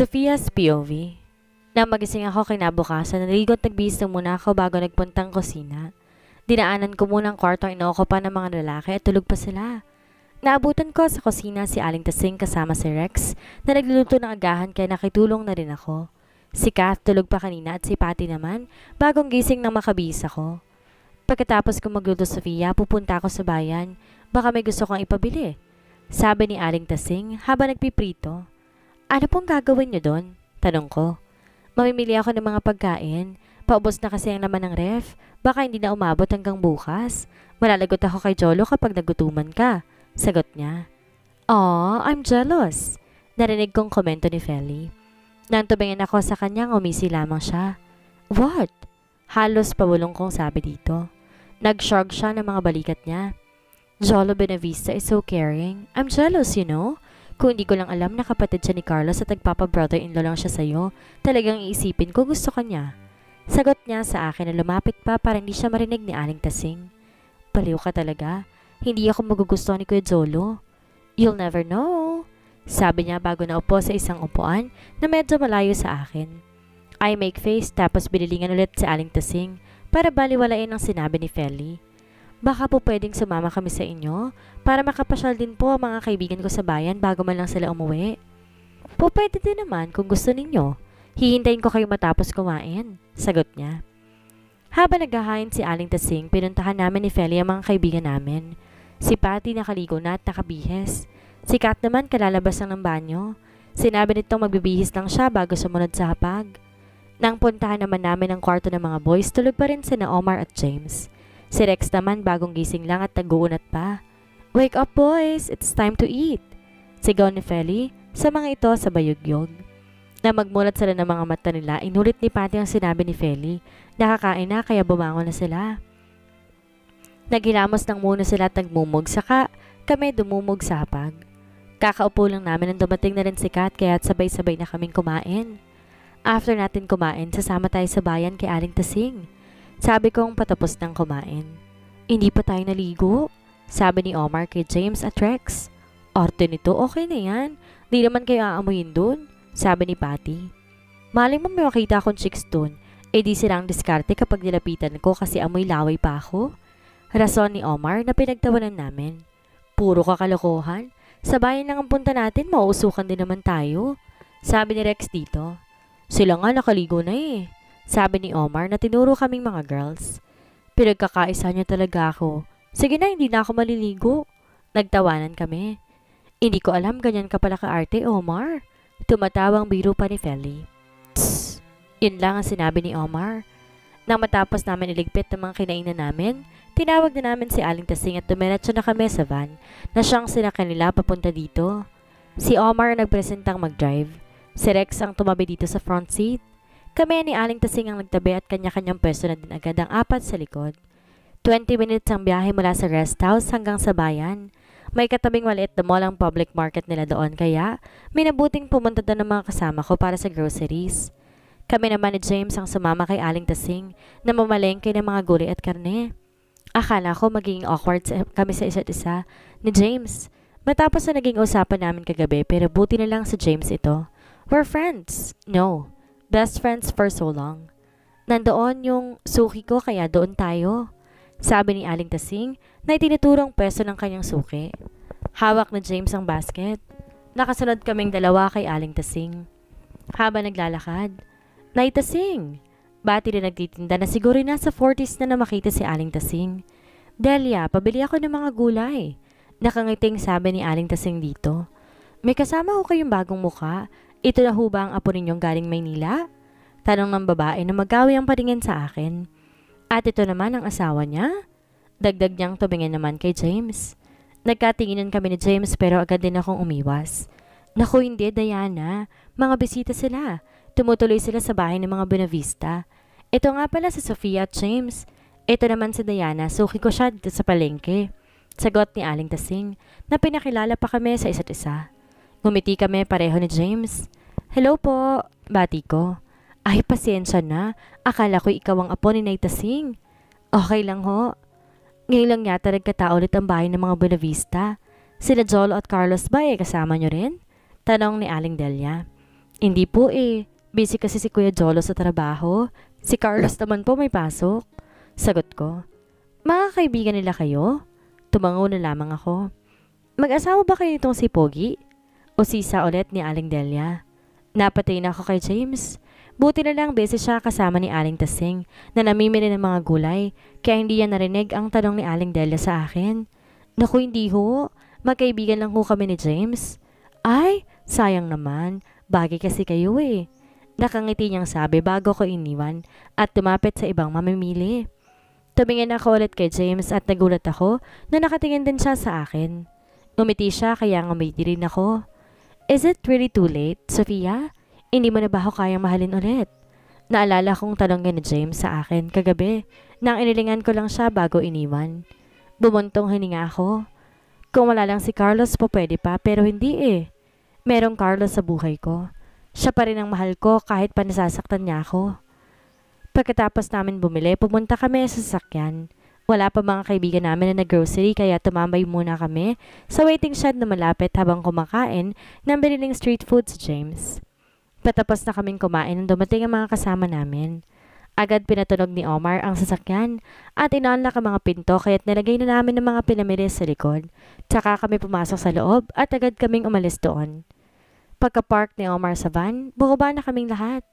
Sophia's POV. Nang magising ako kinabukasan, naligot nagbihis na muna ako bago nagpuntang kusina. Dinaanan ko muna ang kwarto ang inuokupa ng mga lalaki at tulog pa sila. Naabutan ko sa kusina si Aling Tasing kasama si Rex na nagluluto ng agahan kaya nakitulong na rin ako. Si Kath tulog pa kanina at si Patty naman bagong gising nang makabihis ako. Pagkatapos ko magluto Sophia, pupunta ako sa bayan. Baka may gusto kong ipabili. Sabi ni Aling Tasing habang nagpiprito. Ano pong gagawin niyo doon? Tanong ko. Mamimili ako ng mga pagkain. Paubos na kasi ang laman ng ref. Baka hindi na umabot hanggang bukas. Malalagot ako kay Jolo kapag nagutuman ka. Sagot niya. Aw, I'm jealous. Narinig kong komento ni Feli. Nang tumingin ako sa kanya, umisi lamang siya. What? Halos pabulong kong sabi dito. Nag-shrug siya ng mga balikat niya. Jolo Benavista is so caring. I'm jealous, you know? Kung hindi ko lang alam na kapatid siya ni Carlos at nagpapa-brother-in-law lang siya sa'yo, talagang iisipin ko gusto ka niya. Sagot niya sa akin na lumapit pa para hindi siya marinig ni Aling Tasing. Baliw ka talaga. Hindi ako magugustuhan ni Kuya Jolo. You'll never know. Sabi niya bago naupo sa isang upuan na medyo malayo sa akin. I make face tapos binilingan ulit si Aling Tasing para baliwalain ang sinabi ni Feli. Baka po pwedeng sumama kami sa inyo para makapasyal din po ang mga kaibigan ko sa bayan bago man lang sila umuwi. Po pwede din naman kung gusto ninyo. Hihintayin ko kayo matapos kumain. Sagot niya. Habang naghahain si Aling Tasing, pinuntahan namin ni Feli ang mga kaibigan namin. Si Patty nakaligo na at nakabihis. Si Kat naman kalalabas lang ng banyo. Sinabi nitong magbibihis lang siya bago sumunod sa hapag. Nang puntahan naman namin ang kwarto ng mga boys, tulog pa rin sina Omar at James. Si Rex naman bagong gising lang at nag-uunat pa. Wake up boys, it's time to eat. Sigaw ni Feli sa mga ito sa bayugyog. Na magmulat sila ng mga mata nila, inulit ni Patty ang sinabi ni Feli. Nakakain na kaya bumangon na sila. Naghilamos ng muna sila at nagmumog, saka kami dumumog sa hapag. Kakaupo lang namin nang dumating na rin si Kat kaya sabay-sabay na kaming kumain. After natin kumain, sasama tayo sa bayan kay Aling Tasing. Sabi kong patapos ng kumain. Hindi pa tayo naligo? Sabi ni Omar kay James at Rex. Arte nito, okay na yan. Di naman kayo aamuyin dun. Sabi ni Patty. Maling mo may makita akong chicks dun. Di silang diskarte kapag nilapitan ko kasi amoy laway pa ako. Rason ni Omar na pinagtawanan namin. Puro kakalokohan. Sa bayan lang ang punta natin, mauusukan din naman tayo. Sabi ni Rex dito. Sila nga nakaligo na eh. Sabi ni Omar na tinuro kaming mga girls. Pinagkakaisa niya talaga ako. Sige na, hindi na ako maliligo. Nagtawanan kami. Hindi ko alam ganyan ka pala ka-arte, Omar. Tumatawang biro pa ni Feli. Tss! Yun lang ang sinabi ni Omar. Nang matapos namin iligpit ng mga kinainan namin, tinawag na namin si Aling Tasing at dumiretso na kami sa van na siyang sinakyan nila papunta dito. Si Omar nagpresentang mag-drive. Si Rex ang tumabi dito sa front seat. Kami ni Aling Tasing ang nagtabi at kanya-kanyang pwesto na din agad ang apat sa likod. 20 minutes ang biyahe mula sa rest house hanggang sa bayan. May katabing maliit na mall ang public market nila doon kaya minabuting pumunta doon ng mga kasama ko para sa groceries. Kami naman ni James ang sumama kay Aling Tasing na mamalengke ng mga gulay at karne. Akala ko magiging awkward kami sa isa't isa ni James. Matapos na naging usapan namin kagabi pero buti na lang si James ito. We're friends. No. Best friends for so long. Nandoon yung suki ko kaya doon tayo. Sabi ni Aling Tasing na itinuturong peso ng kanyang suki. Hawak na James ang basket. Nakasunod kaming dalawa kay Aling Tasing. Habang naglalakad. Nay Tasing! Bati na nagtitinda na siguro nasa 40s na makita si Aling Tasing. Delia, pabili ako ng mga gulay. Nakangiting sabi ni Aling Tasing dito. May kasama ko kayong bagong muka. Ito na ho ba ang apo ninyong galing Maynila? Tanong ng babae na magawi ang patingin sa akin. At ito naman ang asawa niya? Dagdag niyang tumingin naman kay James. Nagkatinginan kami ni James pero agad din akong umiwas. Naku hindi, Diana. Mga bisita sila. Tumutuloy sila sa bahay ng mga Bonavista. Ito nga pala si Sophia at James. Ito naman si Diana, suki ko siya dito sa palengke. Sagot ni Aling Tasing na pinakilala pa kami sa isa't isa. Ngumiti kami pareho ni James. Hello po, bati ko. Ay, pasensya na. Akala ko ikaw ang apo ni Nay Tasing. Okay lang ho. Ngayon lang yata nagkatao ulit ang bahay ng mga Bonavista. Sila Jolo at Carlos ba kasama nyo rin? Tanong ni Aling Delia. Hindi po eh. Busy kasi si Kuya Jolo sa trabaho. Si Carlos naman po may pasok. Sagot ko. Mga kaibigan nila kayo? Tumango na lamang ako. Mag-asawa ba kayo nitong si Pogi? O sisa ulit ni Aling Delia? Napatay na ako kay James. Buti na lang beses siya kasama ni Aling Tasing na namimili ng mga gulay kaya hindi niya narinig ang tanong ni Aling Delia sa akin. Naku hindi ho, magkaibigan lang ho kami ni James. Ay, sayang naman, bagay kasi kayo eh. Nakangiti niyang sabi bago ko iniwan at tumapit sa ibang mamimili. Tumingin ako ulit kay James at nagulat ako na nakatingin din siya sa akin. Ngumiti siya kaya ngumiti rin ako. Is it really too late, Sofia? Hindi mo na ba ako kayang mahalin ulit? Naalala kong tanongin ni James sa akin kagabi nang inilingan ko lang siya bago iniwan. Bumuntong hininga ako. Kung wala lang si Carlos po pwede pa pero hindi eh. Merong Carlos sa buhay ko. Siya pa rin ang mahal ko kahit pa nasasaktan niya ako. Pagkatapos namin bumili, pumunta kami sa sasakyan. Wala pa mga kaibigan namin na nag-grocery kaya tumambay muna kami sa waiting shed na malapit habang kumakain ng biniling street food si James. Patapos na kaming kumain nang dumating ang mga kasama namin. Agad pinatunog ni Omar ang sasakyan at in-unlock ang mga pinto kaya't nilagay na namin ng mga pinamili sa likod. Tsaka kami pumasok sa loob at agad kaming umalis doon. Pagka-park ni Omar sa van, bumaba na kaming lahat.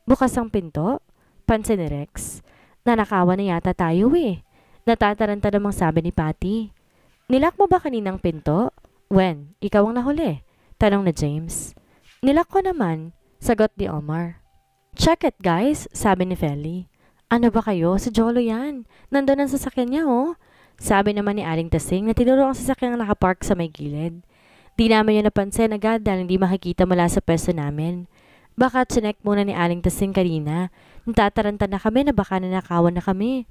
Bukas ang pinto. Pansin ni Rex. Nanakawan na yata tayo eh. Natataranta namang sabi ni Patty. Nilak mo ba kaninang pinto? When? Ikaw ang nahuli. Tanong na James. Nilak ko naman. Sagot ni Omar. Check it guys, sabi ni Feli. Ano ba kayo? Si Jolo yan. Nandun ang sasakyan niya oh. Sabi naman ni Aling Tasing na tinuro ang sasakyan nakapark sa may gilid. Di namin yun napansin agad dahil hindi makikita mula sa pwesto namin. Baka chinek muna ni Aling Tasing kanina. Natataranta na kami na baka nanakawan na kami.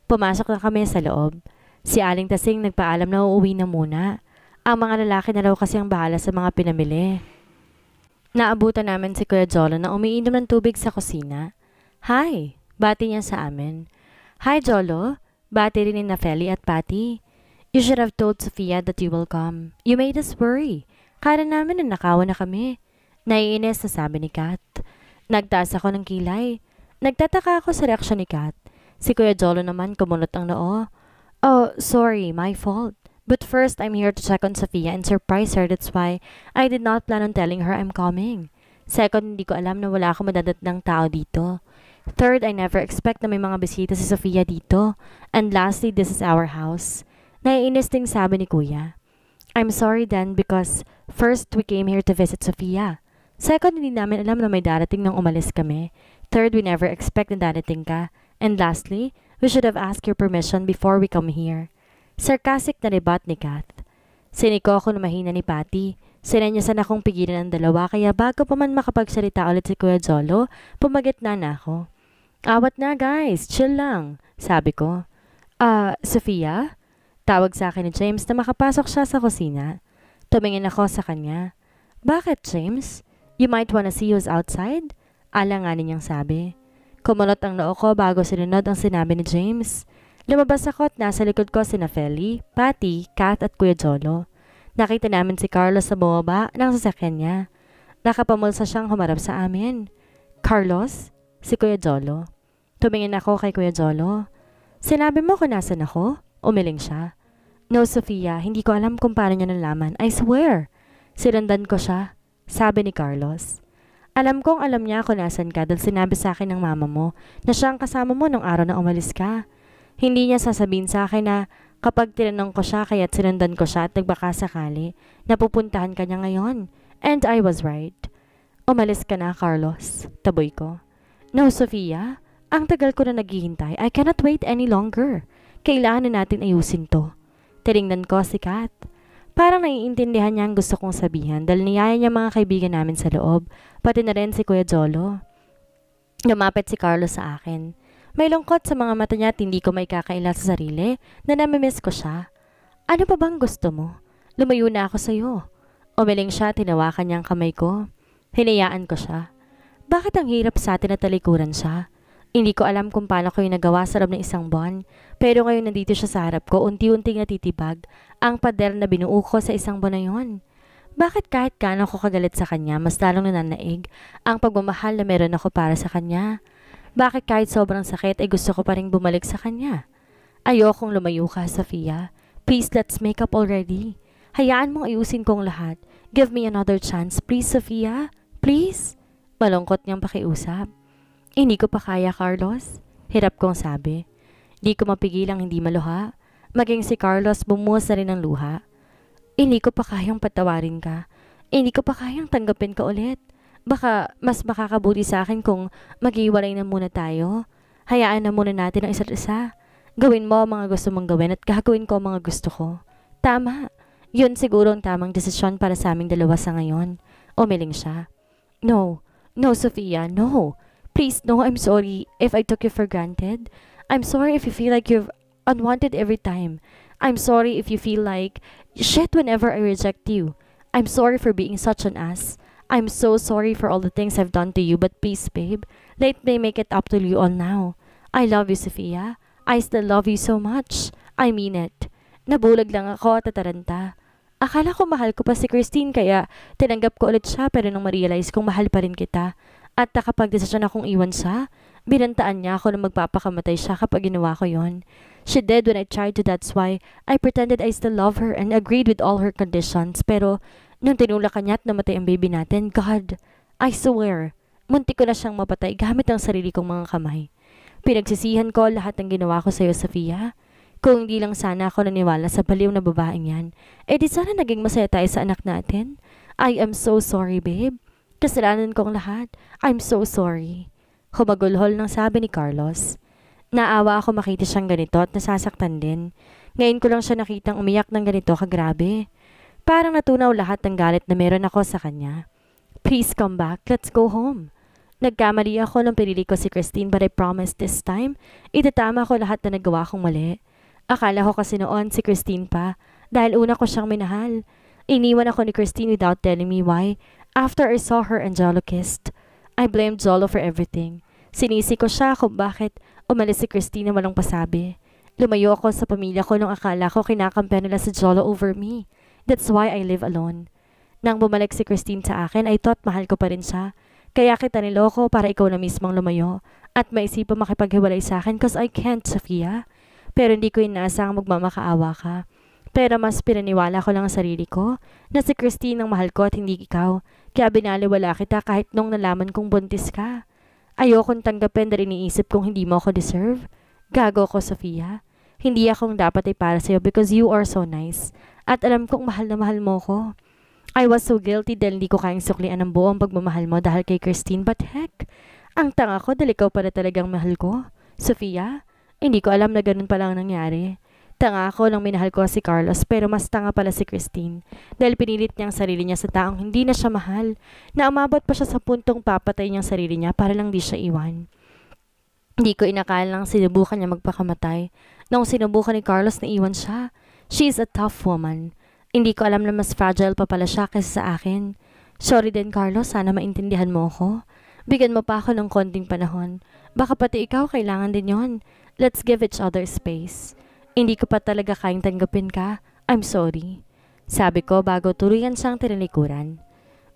Pumasok na kami sa loob. Si Aling Tasing nagpaalam na uuwi na muna. Ang mga lalaki na raw kasi ang bahala sa mga pinamili. Naabutan namin si Kuya Jolo na umiinom ng tubig sa kusina. Hi! Bati niya sa amin. Hi Jolo! Bati rin ni Nafeli at Patty. You should have told Sofia that you will come. You made us worry. Kala namin na nakawan na kami. Naiinis na sabi ni Kat. Nagtaas ako ng kilay. Nagtataka ako sa reaksyon ni Kat. Si Kuya Jolo naman kumunot ang noo. Oh, sorry, my fault. But first, I'm here to check on Sofia and surprise her. That's why I did not plan on telling her I'm coming. Second, hindi ko alam na wala akong madadatnang tao dito. Third, I never expect na may mga bisita si Sofia dito. And lastly, this is our house. Naiinis ding sabi ni Kuya. I'm sorry then because first, we came here to visit Sofia. Second, hindi namin alam na may darating nang umalis kami. Third, we never expect na darating ka. And lastly, we should have asked your permission before we come here. Sarcastic na rebat ni Kat. Siniko ako na mahina ni Patty. Sinanyasan akong pigilan ang dalawa kaya bago pa man makapagsalita ulit si Kuya Jolo, pumagitna na ako. Awat na guys, chill lang, sabi ko. Sofia? Tawag sa akin ni James na makapasok siya sa kusina. Tumingin ako sa kanya. Bakit James? You might wanna see who's outside? Alanganin niyang sabi. Kumulot ang noo ko bago sinunod ang sinabi ni James. Lumabas ako at nasa likod ko si Nafeli, Patty, Kat at Kuya Jolo. Nakita namin si Carlos sa bumaba ng sasakyan niya. Nakapamulsa siyang humarap sa amin. Carlos? Si Kuya Jolo. Tumingin ako kay Kuya Jolo. Sinabi mo kung nasan ako? Umiling siya. No, Sofia, hindi ko alam kung paano niya nalaman. I swear. Sinundan ko siya. Sabi ni Carlos. Alam kong alam niya kung nasan ka dahil sinabi sa akin ng mama mo na siya ang kasama mo nung araw na umalis ka. Hindi niya sasabihin sa akin na kapag tinanong ko siya kaya't sinundan ko siya at nagbaka sakali, napupuntahan ka niya ngayon. And I was right. Umalis ka na, Carlos. Taboy ko. No, Sofia. Ang tagal ko na naghihintay. I cannot wait any longer. Kailangan na natin ayusin to. Tinignan ko si Kat. Parang naiintindihan niya ang gusto kong sabihan dahil niyaya niya mga kaibigan namin sa loob, pati na rin si Kuya Jolo. Lumapit si Carlos sa akin. May lungkot sa mga mata niya at hindi ko may kakaila sa sarili na namimiss ko siya. Ano pa bang gusto mo? Lumayo na ako sa'yo. Umiling siya at tinawakan niya ang kamay ko. Hinayaan ko siya. Bakit ang hirap sa atin na talikuran siya? Hindi ko alam kung paano ko yung nagawa sa loob ng isang buwan. Pero ngayon nandito siya sa harap ko, unti-unting natitibag ang pader na binuo ko sa isang buwan na yun. Bakit kahit gaano ako kagalit sa kanya, mas lalong nananaig ang pagmamahal na meron ako para sa kanya? Bakit kahit sobrang sakit ay gusto ko pa rin bumalik sa kanya? Ayokong lumayo ka, Sofia. Please, let's make up already. Hayaan mong ayusin kong lahat. Give me another chance, please, Sofia. Please? Malungkot niyang pakiusap. Hindi ko pa kaya, Carlos. Hirap kong sabi. Di ko mapigilang hindi maluha. Maging si Carlos bumuhos na rin ng luha. Hindi ko pa kayang patawarin ka. Hindi ko pa kayang tanggapin ka ulit. Baka mas makakabuti sa akin kung maghiwalay na muna tayo. Hayaan na muna natin ang isa't isa. Gawin mo ang mga gusto mong gawin at gagawin ko ang mga gusto ko. Tama. Yun siguro ang tamang desisyon para sa aming dalawa sa ngayon. Umiling siya. No. No, Sofia. No. Please, no. I'm sorry if I took you for granted. I'm sorry if you feel like you're unwanted every time. I'm sorry if you feel like shit whenever I reject you. I'm sorry for being such an ass. I'm so sorry for all the things I've done to you, but please, babe, let me make it up to you all now. I love you, Sofia. I still love you so much. I mean it. Nabulag lang ako at tataranta. Akala ko mahal ko pa si Christine kaya tinanggap ko ulit siya pero nung ma-realize kong mahal pa rin kita at nakapag-desisyon akong iwan siya, binantaan niya ako na magpapakamatay siya kapag ginawa ko yon. She did when I tried to, that's why I pretended I still love her and agreed with all her conditions. Pero nung tinulakan niya at namatay ang baby natin, God, I swear, muntik ko na siyang mapatay gamit ang sarili kong mga kamay. Pinagsisihan ko lahat ng ginawa ko sa iyo, Sofia. Kung hindi lang sana ako naniwala sa baliw na babaeng yan, di sana naging masaya tayo sa anak natin. I am so sorry, babe. Kasalanan kong lahat. I'm so sorry. Humagulhol ng sabi ni Carlos. Naawa ako makita siyang ganito at nasasaktan din. Ngayon ko lang siya nakitang umiyak ng ganito kagrabe. Parang natunaw lahat ng galit na meron ako sa kanya. Please come back. Let's go home. Nagkamali ako nung pinili ko si Christine but I promise this time, itatama ko lahat na nagawa kong mali. Akala ko kasi noon si Christine pa dahil una ko siyang minahal. Iniwan ako ni Christine without telling me why. After I saw her and Jolo kissed, I blamed Jolo for everything. Sinisi ko siya kung bakit umalis si Christine na walang pasabi. Lumayo ako sa pamilya ko nung akala ko kinakampihan nila si Jolo over me. That's why I live alone. Nang bumalik si Christine sa akin, I thought mahal ko pa rin siya. Kaya kita niloko para ikaw na mismong lumayo at maisipang makipaghiwalay sa akin cause I can't, Sofia. Pero hindi ko inaasang magmamakaawa ka. Pero mas pinaniwala ko lang ang sarili ko na si Christine ang mahal ko at hindi ikaw. Kaya binaliwala kita kahit nung nalaman kong buntis ka. Ayokong tanggapin dahil iniisip kong hindi mo ako deserve. Gago ko, Sofia. Hindi akong dapat ay para sa'yo because you are so nice. At alam kong mahal na mahal mo ko. I was so guilty dahil hindi ko kayang suklian ang buong pagmamahal mo dahil kay Christine. But heck, ang tanga ko dahil ikaw pala talagang mahal ko. Sofia, hindi ko alam na ganun pala ang nangyari. Tanga ako nang minahal ko si Carlos pero mas tanga pala si Christine dahil pinilit niya ang sarili niya sa taong hindi na siya mahal na umabot pa siya sa puntong papatay niyang sarili niya para lang di siya iwan. Hindi ko inakalang sinubukan niya magpakamatay. Nung sinubukan ni Carlos na iwan siya, she is a tough woman. Hindi ko alam na mas fragile pa pala siya kaysa sa akin. Sorry din, Carlos, sana maintindihan mo ako. Bigyan mo pa ako ng konting panahon. Baka pati ikaw kailangan din yon. Let's give each other space. Hindi ko pa talaga kayang tanggapin ka. I'm sorry. Sabi ko bago tuluyan siyang tinalikuran.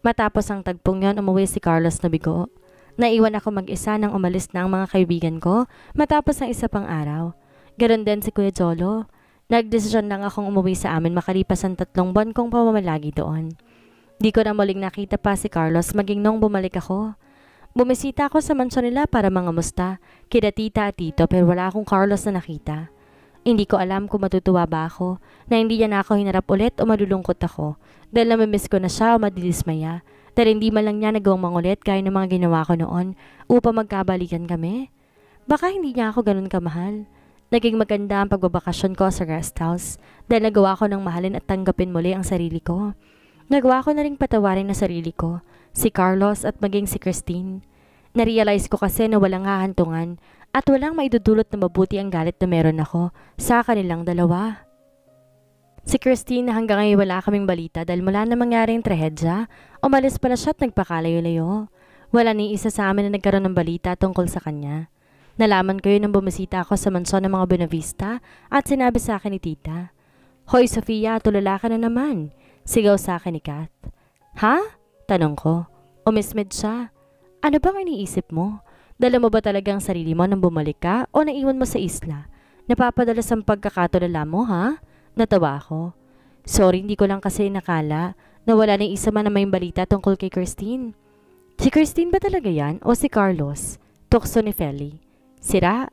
Matapos ang tagpong yon, umuwi si Carlos na bigo. Naiwan ako mag-isa nang umalis na ang mga kaibigan ko matapos ang isa pang araw. Ganon din si Kuya Jolo. Nagdesisyon lang akong umuwi sa amin makalipas ang 3 buwan kong pamamalagi doon. Di ko na muling nakita pa si Carlos maging nung bumalik ako. Bumisita ako sa mansyon nila para mangamusta, kina tita at tito pero wala akong Carlos na nakita. Hindi ko alam kung matutuwa ba ako na hindi niya na ako hinarap ulit o malulungkot ako dahil namimiss ko na siya o madidismaya dahil hindi man lang niya nagawang mangulit gaya ng mga ginawa ko noon upang magkabalikan kami. Baka hindi niya ako ganun kamahal. Naging maganda ang pagbabakasyon ko sa rest house dahil nagawa ko ng mahalin at tanggapin muli ang sarili ko. Nagawa ko na ring patawarin na sarili ko, si Carlos at maging si Christine. Narealize ko kasi na walang hahantungan at walang maidudulot na mabuti ang galit na meron ako sa kanilang dalawa. Si Christine na hanggang ngayon wala kaming balita dahil mula na mangyaring trahedya, umalis pala siya at nagpakalayo-layo. Wala ni isa sa amin na nagkaroon ng balita tungkol sa kanya. Nalaman ko yun nang bumisita ako sa mansyon ng mga Buenavista at sinabi sa akin ni tita, "Hoy Sofia, tulala ka na naman. Sigaw sa akin ni Kat. Ha? Tanong ko. Umismid siya. Ano bang iniisip mo? Dala mo ba talaga ang sarili mo nang bumalik ka o naiwan mo sa isla? Napapadalas ang pagkakatulala mo, ha? Natawa ako. Sorry, hindi ko lang kasi nakala na wala na isa man na may balita tungkol kay Christine. Si Christine ba talaga yan o si Carlos? Tukso ni Feli. Sira.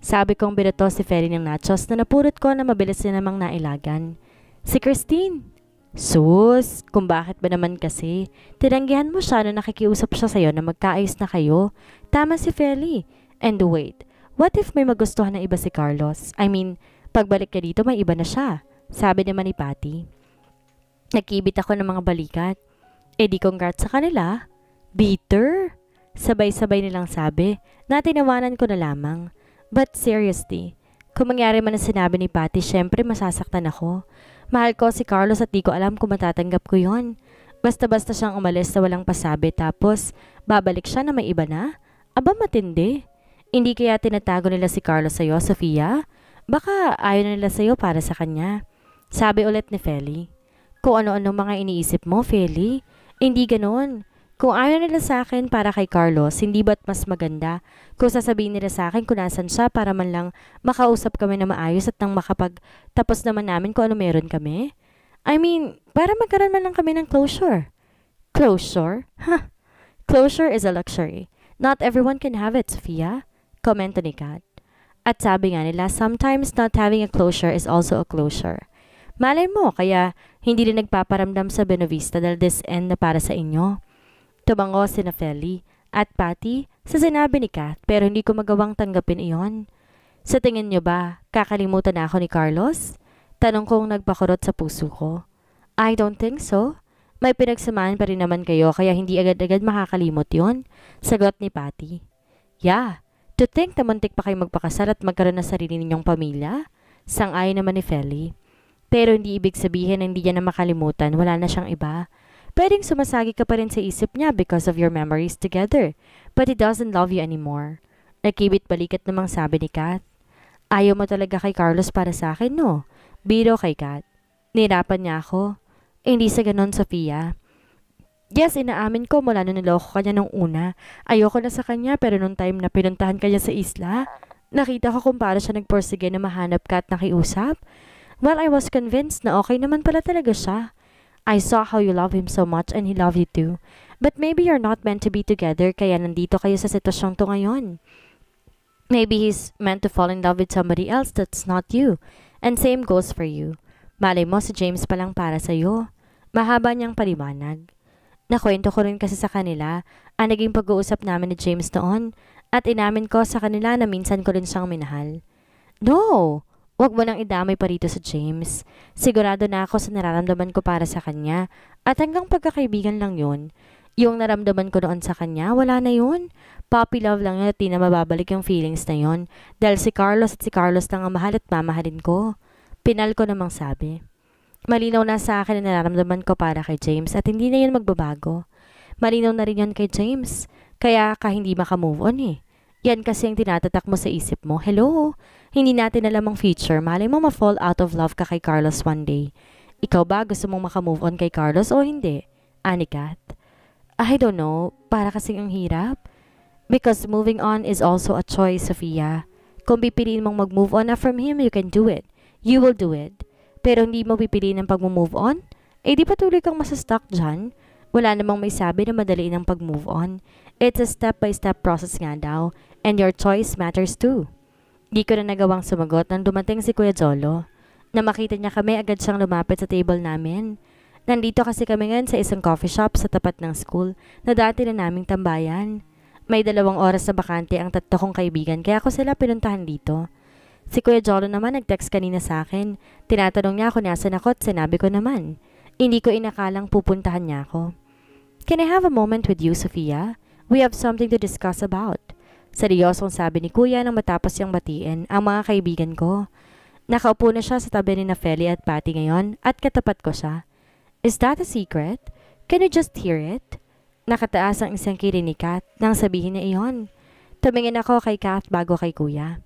Sabi kong binato si Feli ng nachos na napurot ko na mabilis na namang nailagan. Si Christine. Sus, kung bakit ba naman kasi? Tinanggihan mo siya na nakikiusap siya sa'yo na magkaayos na kayo. Tama si Feli. And wait, what if may magustuhan na iba si Carlos? I mean, pagbalik ka dito may iba na siya. Sabi naman ni Patty. Nagkibit ako ng mga balikat. Di congrats sa kanila. Bitter. Sabay-sabay nilang sabi na tinawanan ko na lamang. But seriously, kung mangyari man ang sinabi ni Patty, syempre masasaktan ako. Mahal ko si Carlos at di ko alam kung matatanggap ko yon. Basta-basta siyang umalis na walang pasabi tapos babalik siya na may iba na? Aba matindi. Hindi kaya tinatago nila si Carlos sa'yo, Sofia? Baka ayaw na nila sa'yo para sa kanya. Sabi ulit ni Feli. Kung ano-ano mga iniisip mo, Feli? Hindi ganoon. Kung ayaw nila sa akin para kay Carlos, hindi ba't mas maganda kung sasabihin nila sa akin kung nasan siya para man lang makausap kami na maayos at nang makapagtapos naman namin kung ano meron kami? I mean, para magkaroon man lang kami ng closure. Closure? Ha! Closure is a luxury. Not everyone can have it, Sophia. Komento ni Kat. At sabi nga nila, sometimes not having a closure is also a closure. Malay mo, kaya hindi rin nagpaparamdam sa Benavista dahil this end na para sa inyo. Tumango si Feli at Patty sa sinabi ni Kat pero hindi ko magawang tanggapin iyon. Sa tingin niyo ba, kakalimutan na ako ni Carlos? Tanong kong nagpakurot sa puso ko. I don't think so. May pinagsamahan pa rin naman kayo kaya hindi agad-agad makakalimot yon. Sagot ni Patty. Yeah, to think na muntik pa kayo magpakasal at magkaroon ng sarili ninyong pamilya? Sang-ayon naman ni Feli. Pero hindi ibig sabihin na hindi niya na makalimutan, wala na siyang iba. Pwedeng sumasagi ka pa rin sa isip niya because of your memories together. But he doesn't love you anymore. Nakibit balikat namang sabi ni Kat. Ayaw mo talaga kay Carlos para sa akin, no? Biro kay Kat. Nirapan niya ako. Hindi sa ganon, Sofia. Yes, inaamin ko mula nung niloko ka niya nung una. Ayoko na sa kanya pero nung time na pinuntahan ka niya sa isla, nakita ko kung paano siya nagporsige na mahanap ka at nakiusap. Well, I was convinced na okay naman pala talaga siya. I saw how you love him so much and he loved you too. But maybe you're not meant to be together kaya nandito kayo sa sitwasyong to ngayon. Maybe he's meant to fall in love with somebody else that's not you. And same goes for you. Malay mo si James palang para sa'yo. Mahaba niyang paliwanag. Nakwento ko rin kasi sa kanila ang naging pag-uusap namin ni James noon at inamin ko sa kanila na minsan ko rin siyang minahal. No! Huwag mo nang idamay pa rito sa James. Sigurado na ako sa nararamdaman ko para sa kanya. At hanggang pagkakaibigan lang yun. Yung naramdaman ko noon sa kanya, wala na yun. Puppy love lang yun at di na mababalik yung feelings na yun. Dahil si Carlos at si Carlos lang ang mahal at mamahalin ko. Pinal ko namang sabi. Malinaw na sa akin na nararamdaman ko para kay James at hindi na yun magbabago. Malinaw na rin yun kay James. Kaya ka hindi makamove on eh. Yan kasi ang tinatatak mo sa isip mo. Hello? Hindi natin alam ang future. Malay mo ma-fall out of love ka kay Carlos one day. Ikaw ba gusto mong makamove on kay Carlos o hindi? Ani Kat? I don't know. Para kasing ang hirap. Because moving on is also a choice, Sofia. Kung pipiliin mong mag-move on na from him, you can do it. You will do it. Pero hindi mo pipiliin ang pag-move on? Di patuloy kang masastuck dyan? Wala namang may sabi na madaliin ang pag-move on. It's a step-by-step process nga daw. And your choice matters too. Di ko na nagawang sumagot nang dumating si Kuya Jolo. Na makita niya kami agad siyang lumapit sa table namin. Nandito kasi kami ngayon sa isang coffee shop sa tapat ng school na dati na naming tambayan. May 2 oras na bakante ang 3 kong kaibigan kaya ako sila pinuntahan dito. Si Kuya Jolo naman nag-text kanina sa akin. Tinatanong niya kung nasan ako at sinabi ko naman. Hindi ko inakalang pupuntahan niya ako. Can I have a moment with you, Sofia? We have something to discuss about. Seryosong sabi ni Kuya nang matapos niyang batiin ang mga kaibigan ko. Nakaupo na siya sa tabi ni Feli at Patty ngayon at katapat ko siya. Is that a secret? Can you just hear it? Nakataas ang isang kiri ni Kat nang sabihin niya iyon. Tumingin ako kay Kat bago kay Kuya.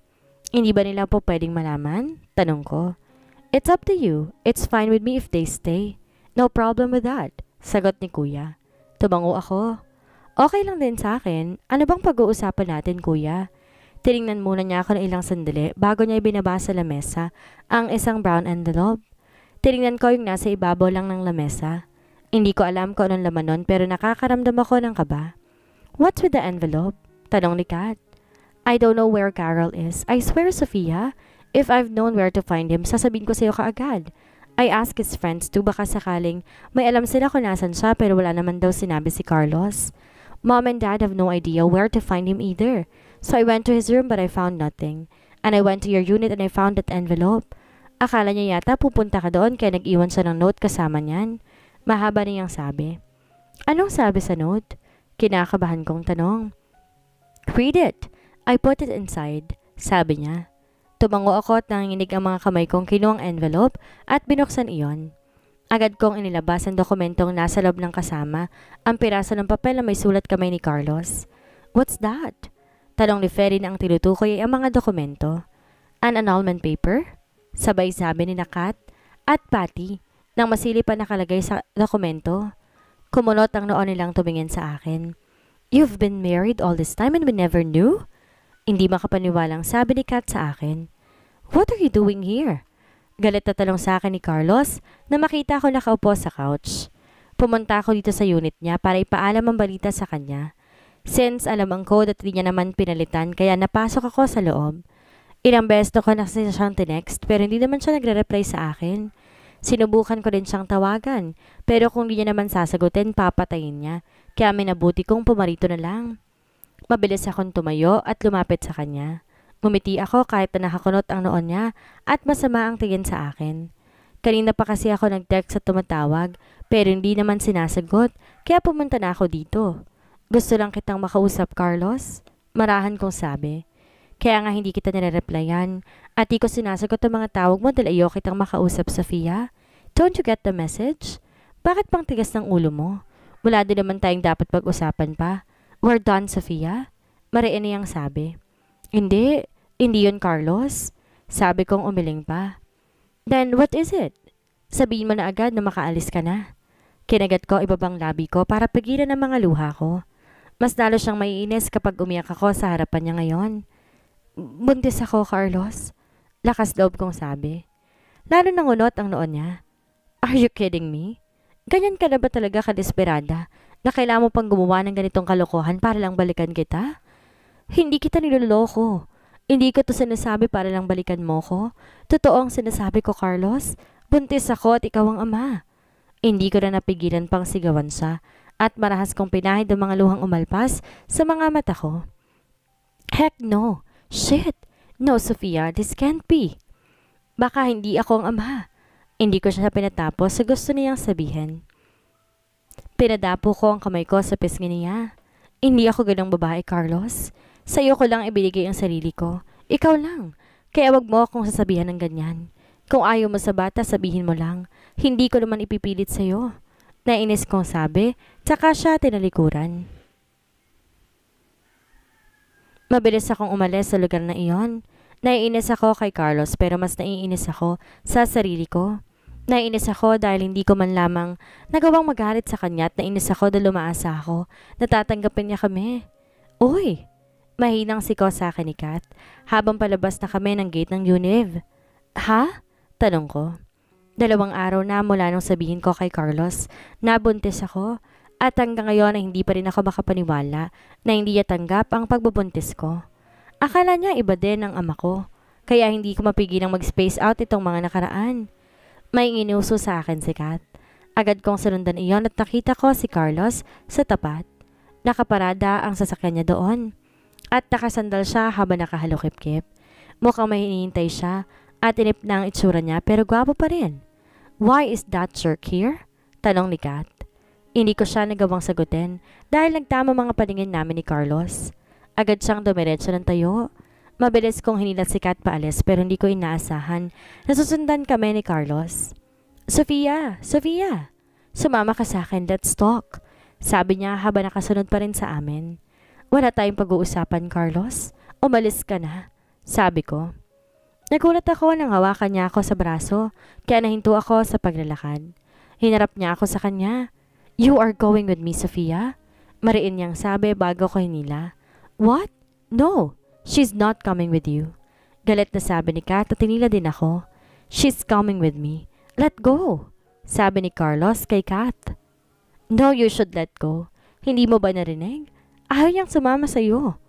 Hindi ba nila po pwedeng malaman? Tanong ko. It's up to you. It's fine with me if they stay. No problem with that, sagot ni kuya. Tumango ako. Okay lang din sa akin. Ano bang pag-uusapan natin, kuya? Tiningnan muna niya ako ng ilang sandali bago niya ibinaba sa lamesa ang isang brown envelope. Tiningnan ko yung nasa ibabaw lang ng lamesa. Hindi ko alam kung anong laman nun pero nakakaramdam ako ng kaba. What's with the envelope? Tanong ni Kat. I don't know where Carol is. I swear, Sophia, if I've known where to find him, sasabihin ko sa'yo kaagad. I asked his friends too, baka sakaling may alam sila kung nasan siya pero wala naman daw sinabi si Carlos. Mom and Dad have no idea where to find him either. So I went to his room but I found nothing. And I went to your unit and I found that envelope. Akala niya yata pupunta ka doon kaya nag-iwan siya ng note kasama niyan. Mahaba niyang sabi. Anong sabi sa note? Kinakabahan kong tanong. Read it. I put it inside. Sabi niya. Tumango ako at nanginginig ang mga kamay kong kinuha ang envelope at binuksan iyon. Agad kong inilabas ang dokumentong nasa loob ng kasama ang piraso ng papel na may sulat kamay ni Carlos. What's that? Tanong ni Ferry na ang tinutukoy ay ang mga dokumento. An annulment paper? Sabay sabi ni Kat at Patty nang masilip pa nakalagay sa dokumento. Kumunot ang noon nilang tumingin sa akin. You've been married all this time and we never knew? Hindi makapaniwalang sabi ni Kat sa akin. What are you doing here? Galit na tanong sa akin ni Carlos na makita ko nakaupo sa couch. Pumunta ako dito sa unit niya para ipaalam ang balita sa kanya. Since alam ang code at di niya naman pinalitan kaya napasok ako sa loob. Ilang beses ko na siyang tinext pero hindi naman siya nagre-reply sa akin. Sinubukan ko din siyang tawagan pero kung di niya naman sasagutin papatayin niya kaya minabuti kong pumarito na lang. Mabilis akong tumayo at lumapit sa kanya. Ngumiti ako kahit na nakakunot ang noon niya at masama ang tingin sa akin. Kanina pa kasi ako nag-text at tumatawag pero hindi naman sinasagot kaya pumunta na ako dito. Gusto lang kitang makausap, Carlos? Marahan kong sabi. Kaya nga hindi kita nire-replyan at di ko sinasagot ang mga tawag mo dahil ayaw kitang makausap, Sophia. Don't you get the message? Bakit pang tigas ng ulo mo? Wala din naman tayong dapat pag-usapan pa. We're done, Sophia. Mariin niyang sabi. Hindi yun, Carlos. Sabi kong umiling pa. Then what is it? Sabihin mo na agad na makaalis ka na. Kinagat ko ibabang labi ko para pigilan ang mga luha ko. Mas lalo siyang maiinis kapag umiyak ako sa harapan niya ngayon. Buntis ako, Carlos. Lakas loob kong sabi. Lalo nangunot ang noon niya. Are you kidding me? Ganyan ka na ba talaga kadesperada na kailangan mo pang gumawa ng ganitong kalokohan para lang balikan kita? Hindi kita niloloko. Hindi ko to sinasabi para lang balikan mo ko. Totoo ang sinasabi ko, Carlos. Buntis ako at ikaw ang ama. Hindi ko na napigilan pang sigawan siya at marahas kong pinahid ang mga luhang umalpas sa mga mata ko. Heck no. Shit. No, Sophia, this can't be. Baka hindi ako ang ama. Hindi ko siya pinatapos sa gusto niyang sabihin. Pinadapo ko ang kamay ko sa pisngi niya. Hindi ako ganang babae, Carlos. Sa'yo ko lang ibinigay ang sarili ko. Ikaw lang. Kaya wag mo akong sasabihan ng ganyan. Kung ayaw mo sa bata, sabihin mo lang. Hindi ko naman ipipilit sa'yo. Nainis kong sabi, tsaka siya tinalikuran. Mabilis akong umalis sa lugar na iyon. Naiinis ako kay Carlos pero mas naiinis ako sa sarili ko. Naiinis ako dahil hindi ko man lamang nagawang magalit sa kanya at nainis ako dahil umaasa ako na tatanggapin niya kami. Uy! Mahinang siko sa akin ni Kat habang palabas na kami ng gate ng Univ. Ha? Tanong ko. 2 araw na mula nung sabihin ko kay Carlos na buntis ako at hanggang ngayon ay hindi pa rin ako makapaniwala na hindi niya tanggap ang pagbubuntis ko. Akala niya iba din ang ama ko kaya hindi ko mapigilang mag-space out itong mga nakaraan. May inuso sa akin si Kat. Agad kong sinundan iyon at nakita ko si Carlos sa tapat. Nakaparada ang sasakyan niya doon. At nakasandal siya habang nakahalukip-kip. Mukhang may hinihintay siya at inip na ang itsura niya pero gwapo pa rin. Why is that jerk here? Tanong ni Kat. Hindi ko siya nagawang sagutin dahil nagtama mga paningin namin ni Carlos. Agad siyang dumiretso ng tayo. Mabilis kong hinilat si Kat paalis pero hindi ko inaasahan na susundan kami ni Carlos. Sophia! Sophia! Sumama ka sa akin, let's talk. Sabi niya habang nakasunod pa rin sa amin. Wala tayong pag-uusapan, Carlos. Umalis ka na. Sabi ko. Nagulat ako nang hawakan niya ako sa braso kaya nahinto ako sa paglalakad. Hinarap niya ako sa kanya. You are going with me, Sofia? Mariin niyang sabi bago ko hinila. What? No, she's not coming with you. Galit na sabi ni Kat at tinila din ako. She's coming with me. Let go, sabi ni Carlos kay Kat. No, you should let go. Hindi mo ba narinig? Ayaw niyang sumama sa iyo.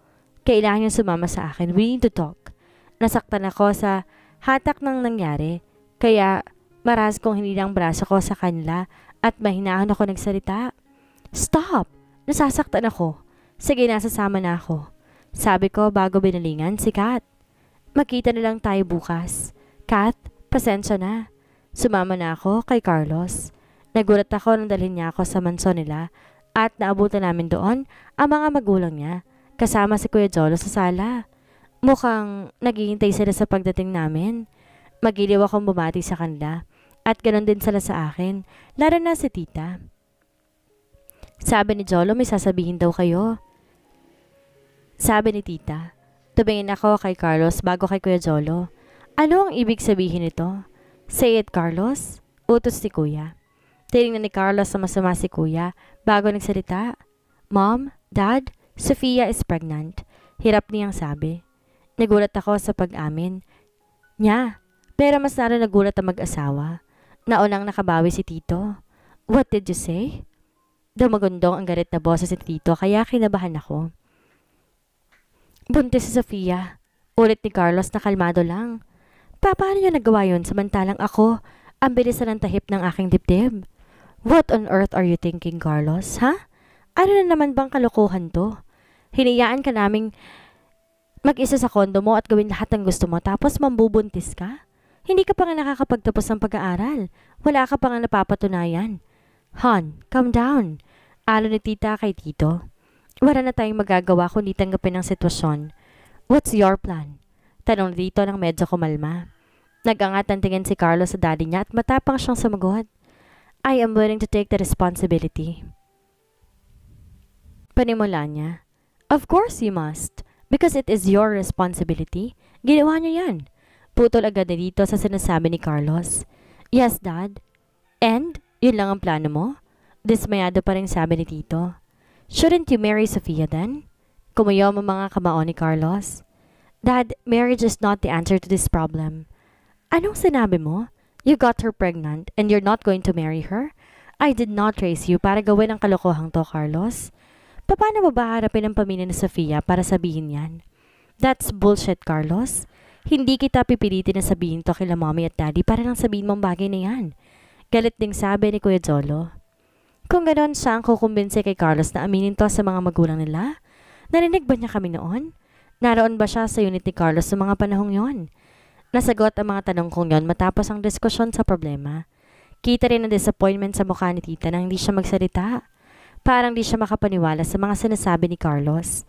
Kailangan niyang sumama sa akin. We need to talk. Nasaktan ako sa hatak ng nangyari, kaya maras kong hinilang braso ko sa kanila at mahinahon ako nagsalita. Stop! Nasasaktan ako. Sige, nasasama na ako. Sabi ko bago binalingan si Kat. Makita na lang tayo bukas. Kat, pasensya na. Sumama na ako kay Carlos. Nagulat ako nang dalhin niya ako sa mansyon nila at naabutan namin doon ang mga magulang niya kasama si Kuya Jolo sa sala. Mukhang naghihintay sila sa pagdating namin. Magiliw akong bumati sa kanila at ganon din sila sa akin, lalo na si tita. Sabi ni Jolo may sasabihin daw kayo. Sabi ni tita. Tumingin ako kay Carlos bago kay Kuya Jolo. Ano ang ibig sabihin nito? Say it, Carlos. Utos ni Kuya. Tinignan ni Carlos sa masama si Kuya bago nagsalita. Mom, Dad, Sofia is pregnant. Hirap niyang sabi. Nagulat ako sa pag-amin niya, pero mas lalo nagulat ang mag-asawa. Naunang nakabawi si Tito. What did you say? Dumagundong ang galit na boses si Tito kaya kinabahan ako. Buntis si Sofia. Ulit ni Carlos na kalmado lang. Paano niya nagawa yun samantalang ako ang bilis na ng tahip ng aking dibdib? What on earth are you thinking, Carlos? Ha? Ano na naman bang kalokohan to? Hinayaan ka naming mag-isa sa kondo mo at gawin lahat ng gusto mo tapos mambubuntis ka? Hindi ka pa nga nakakapagtapos ng pag-aaral. Wala ka pa nga napapatunayan. Hon, calm down. Alo ni tita kay Tito. Wala na tayong magagawa kundi tanggapin ang sitwasyon. What's your plan? Tanong dito nang medyo kumalma. Nag-angat ang tingin si Carlos sa daddy niya at matapang siyang sumagot. I am willing to take the responsibility. Panimula niya. Of course you must. Because it is your responsibility. Ginawa niyo yan. Putol agad na dito sa sinasabi ni Carlos. Yes, Dad. And, yun lang ang plano mo? Dismayado pa rin sabi ni Tito. Shouldn't you marry Sofia then? Kumuyaw ang mga kamao ni Carlos. Dad, marriage is not the answer to this problem. Anong sinabi mo? You got her pregnant and you're not going to marry her? I did not raise you para gawin ang kalokohang to, Carlos. Paano mo ba harapin ang pamilya ni Sofia para sabihin yan? That's bullshit, Carlos. Hindi kita pipilitin na sabihin to kila mommy at daddy para lang sabihin mong bagay na yan. Galit ding sabi ni Kuya Jolo. Kung ganoon siya ang kukumbinse kay Carlos na aminin to sa mga magulang nila, narinig ba niya kami noon? Naroon ba siya sa unit ni Carlos sa mga panahong yon? Nasagot ang mga tanong kong yon matapos ang diskusyon sa problema. Kita rin ang disappointment sa mukha ni tita nang hindi siya magsalita. Parang di siya makapaniwala sa mga sinasabi ni Carlos.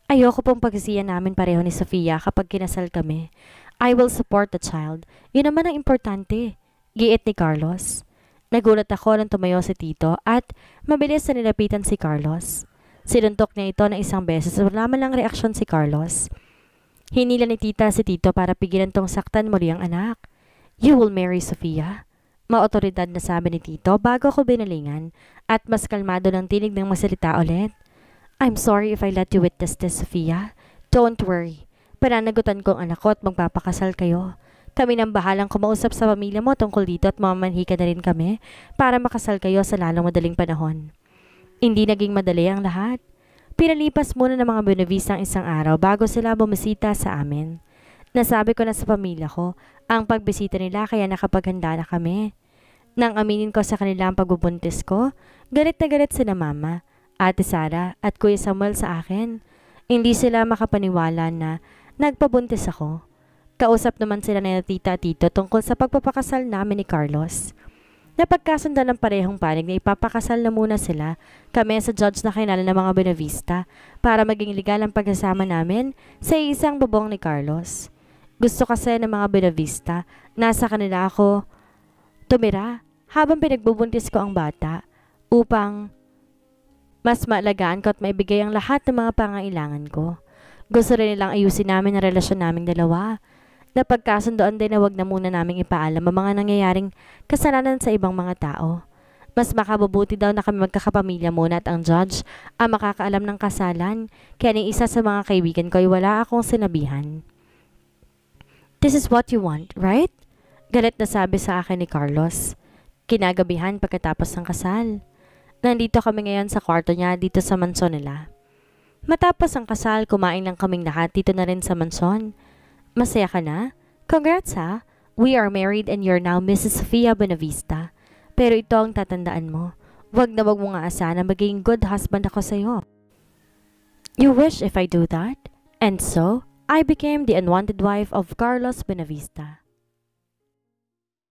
Ayoko pong pagsisiyan namin pareho ni Sofia kapag kinasal kami. I will support the child. Yun naman ang importante. Giit ni Carlos. Nagulat ako nang tumayo si Tito at mabilis na nilapitan si Carlos. Sinuntok niya ito ng isang beses at wala man lang reaksyon si Carlos. Hinila ni tita si Tito para pigilan tong saktan muli ang anak. You will marry Sofia? Maotoridad na sabi ni Tito bago ko binalingan at mas kalmado ng tinig ng masalita ulit. I'm sorry if I let you witness this, Sofia. Don't worry. Pananagutan ko ang anak ko at magpapakasal kayo. Kami nang bahalang kumausap sa pamilya mo tungkol dito at mamamanhika na rin kami para makasal kayo sa lalong madaling panahon. Hindi naging madali ang lahat. Pinalipas muna ng mga Buenavista ang isang araw bago sila bumisita sa amin. Nasabi ko na sa pamilya ko ang pagbisita nila kaya nakapaghanda na kami. Nang aminin ko sa kanila ang pagbubuntis ko, galit na galit sila mama, Ate Sara at Kuya Samuel sa akin. Hindi sila makapaniwala na nagpabuntis ako. Kausap naman sila ni tita at tito tungkol sa pagpapakasal namin ni Carlos. Napagkasundan ng parehong panig na ipapakasal na muna sila kami sa judge na kinala ng mga Buenavista para maging legal ang pagsasama namin sa isang bubong ni Carlos. Gusto kasi ng mga Buenavista nasa kanila ako tumira habang pinagbubuntis ko ang bata upang mas maalagaan ko at maibigay ang lahat ng mga pangailangan ko. Gusto rin nilang ayusin namin ang relasyon naming dalawa. Napagkasundoan din na wag na muna naming ipaalam ang mga nangyayaring kasalanan sa ibang mga tao. Mas makabubuti daw na kami magkakapamilya muna at ang judge ang makakaalam ng kasalan, kaya ni isa sa mga kaibigan ko ay wala akong sinabihan. This is what you want, right? Galit na sabi sa akin ni Carlos. Kinagabihan pagkatapos ng kasal. Nandito kami ngayon sa kwarto niya dito sa mansyon nila. Matapos ang kasal, kumain lang kaming lahat dito na rin sa mansyon. Masaya ka na? Congrats ha! We are married and you're now Mrs. Sofia Bonavista. Pero ito ang tatandaan mo. Wag na wag mo nga asa na magiging good husband ako sa'yo. You wish if I do that? And so, I became the unwanted wife of Carlos Bonavista.